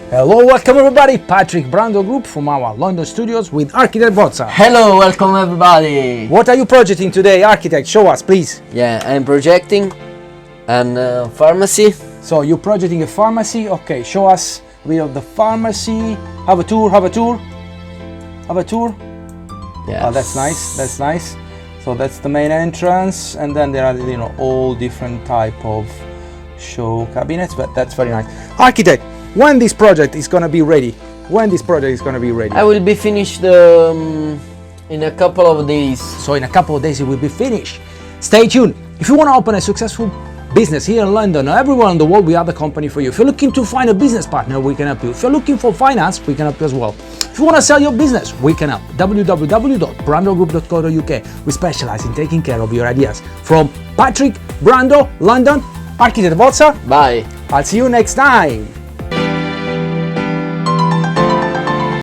Hello, welcome everybody. Patrick Brando Group from our London studios with Architect Bozza. Hello, welcome everybody. What are you projecting today, Architect? Show us, please. Yeah, I'm projecting a pharmacy. So you're projecting a pharmacy. Okay, show us real the pharmacy. Have a tour. Yes. Oh, that's nice. That's nice. So that's the main entrance, and then there are all different type of show cabinets. But that's very nice. Architect, when this project is gonna be ready? I will be finished in a couple of days. So in a couple of days it will be finished. Stay tuned. If you want to open a successful business here in London or everywhere in the world, we have the company for you. If you're looking to find a business partner, we can help you. If you're looking for finance, we can help you as well. If you want to sell your business, we can help. www.brandogroup.co.uk. We specialize in taking care of your ideas. From Patrick Brando, London, Architect Bozza. Bye. I'll see you next time.